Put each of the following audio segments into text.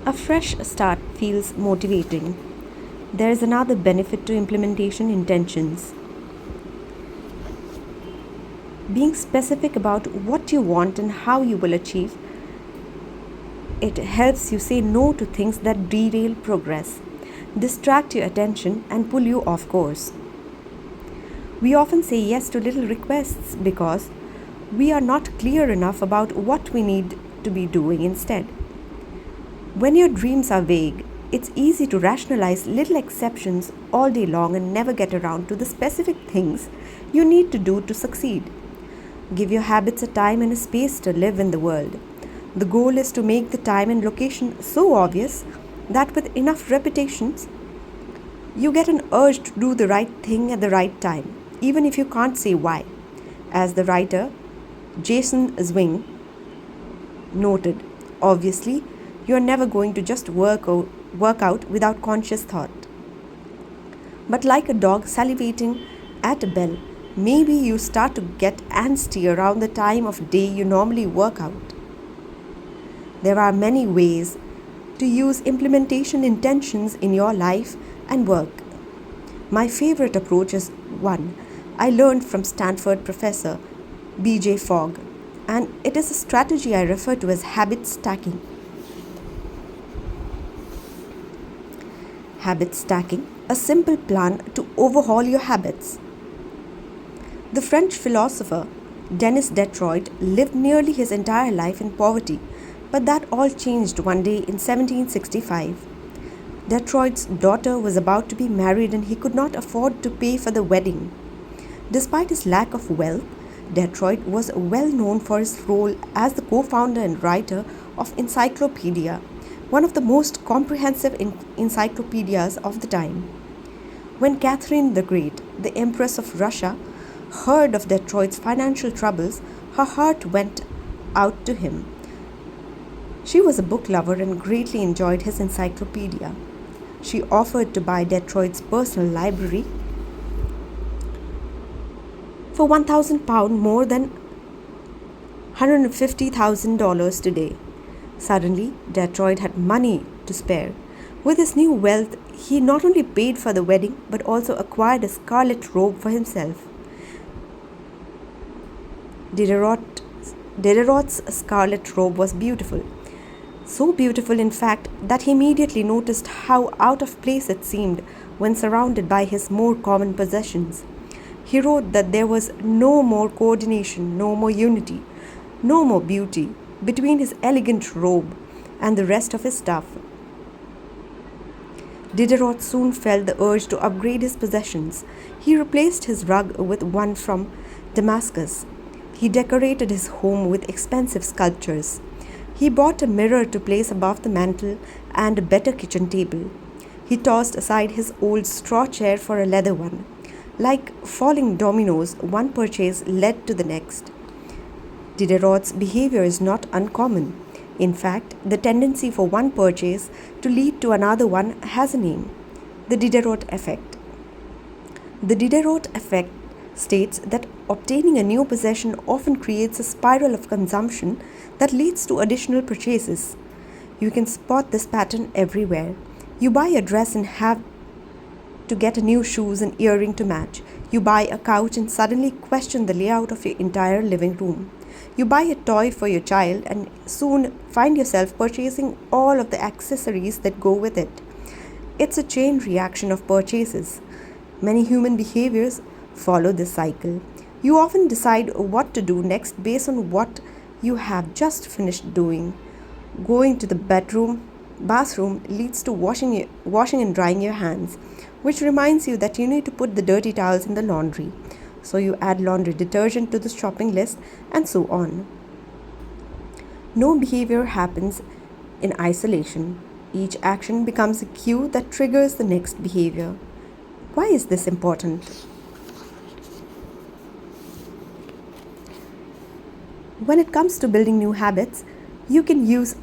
A fresh start feels motivating. There is another benefit to implementation intentions. Being specific about what you want and how you will achieve it helps you say no to things that derail progress, distract your attention, and pull you off course. We often say yes to little requests because we are not clear enough about what we need to be doing instead. When your dreams are vague, it's easy to rationalize little exceptions all day long and never get around to the specific things you need to do to succeed. Give your habits a time and a space to live in the world. The goal is to make the time and location so obvious that with enough repetitions, you get an urge to do the right thing at the right time, even if you can't say why. As the writer Jason Zwing noted, obviously, you are never going to just work out without conscious thought. But like a dog salivating at a bell, maybe you start to get antsy around the time of day you normally work out. There are many ways to use implementation intentions in your life and work. My favorite approach is one I learned from Stanford professor B.J. Fogg, and it is a strategy I refer to as habit stacking. Habit stacking, a simple plan to overhaul your habits. The French philosopher Denis Diderot lived nearly his entire life in poverty, but that all changed one day in 1765. Diderot's daughter was about to be married and he could not afford to pay for the wedding. Despite his lack of wealth, Diderot was well known for his role as the co-founder and writer of Encyclopedia, one of the most comprehensive encyclopedias of the time. When Catherine the Great, the Empress of Russia, heard of Diderot's financial troubles, her heart went out to him. She was a book lover and greatly enjoyed his encyclopedia. She offered to buy Diderot's personal library for £1,000 more than $150,000 today. Suddenly, Diderot had money to spare. With his new wealth, he not only paid for the wedding but also acquired a scarlet robe for himself. Diderot's scarlet robe was beautiful. So beautiful, in fact, that he immediately noticed how out of place it seemed when surrounded by his more common possessions. He wrote that there was no more coordination, no more unity, no more beauty between his elegant robe and the rest of his stuff. Diderot soon felt the urge to upgrade his possessions. He replaced his rug with one from Damascus. He decorated his home with expensive sculptures. He bought a mirror to place above the mantel and a better kitchen table. He tossed aside his old straw chair for a leather one. Like falling dominoes, one purchase led to the next. Diderot's behavior is not uncommon. In fact, the tendency for one purchase to lead to another one has a name: the Diderot effect. The Diderot effect states that obtaining a new possession often creates a spiral of consumption that leads to additional purchases. You can spot this pattern everywhere. You buy a dress and have to get a new shoes and earring to match. You buy a couch and suddenly question the layout of your entire living room. You buy a toy for your child and soon find yourself purchasing all of the accessories that go with it. It's a chain reaction of purchases. Many human behaviors follow this cycle. You often decide what to do next based on what you have just finished doing. Going to the bathroom leads to washing and drying your hands, which reminds you that you need to put the dirty towels in the laundry. So you add laundry detergent to the shopping list, and so on. No behavior happens in isolation. Each action becomes a cue that triggers the next behavior. Why is this important? When it comes to building new habits, you can use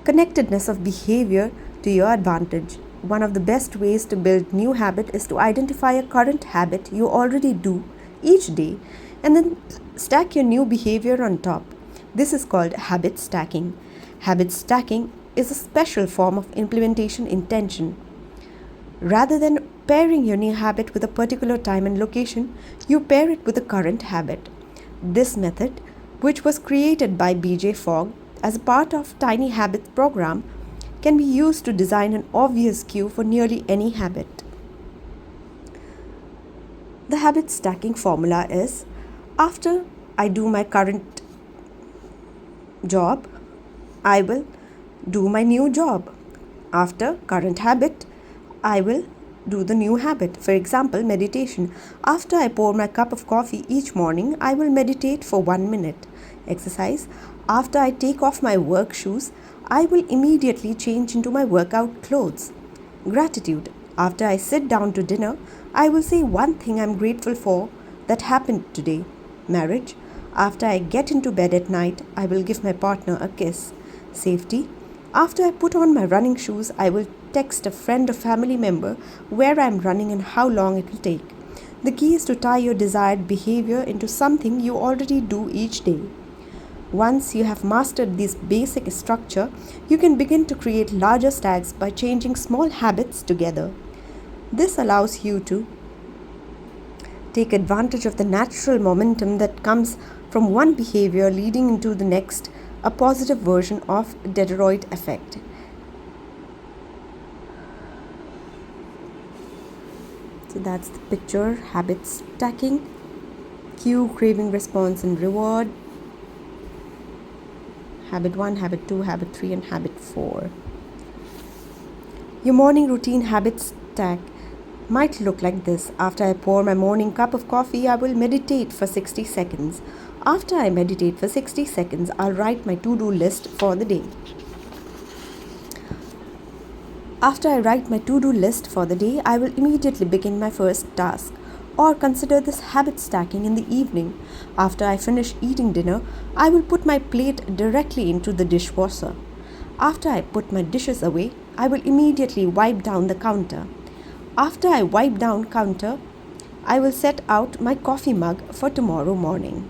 connectedness of behavior to your advantage. One of the best ways to build new habit is to identify a current habit you already do each day and then stack your new behavior on top. This is called habit stacking. Habit stacking is a special form of implementation intention. Rather than pairing your new habit with a particular time and location, you pair it with the current habit. This method, which was created by BJ Fogg as a part of Tiny Habits program, can be used to design an obvious cue for nearly any habit. The habit stacking formula is: after I do my current job, I will do my new job. After current habit, I will do the new habit. For example, meditation. After I pour my cup of coffee each morning, I will meditate for 1 minute. Exercise. After I take off my work shoes, I will immediately change into my workout clothes. Gratitude. After I sit down to dinner, I will say one thing I'm grateful for that happened today. Marriage. After I get into bed at night, I will give my partner a kiss. Safety. After I put on my running shoes, I will text a friend or family member where I am running and how long it will take. The key is to tie your desired behavior into something you already do each day. Once you have mastered this basic structure, you can begin to create larger stacks by changing small habits together. This allows you to take advantage of the natural momentum that comes from one behavior leading into the next, a positive version of Diderot effect. So that's the picture: habit stacking, cue, craving, response, and reward. Habit 1, habit 2, habit 3, and habit 4. Your morning routine habit stack might look like this. After I pour my morning cup of coffee, I will meditate for 60 seconds. After I meditate for 60 seconds, I'll write my to-do list for the day. After I write my to-do list for the day, I will immediately begin my first task. Or consider this habit stacking in the evening. After I finish eating dinner, I will put my plate directly into the dishwasher. After I put my dishes away, I will immediately wipe down the counter. After I wipe down counter, I will set out my coffee mug for tomorrow morning.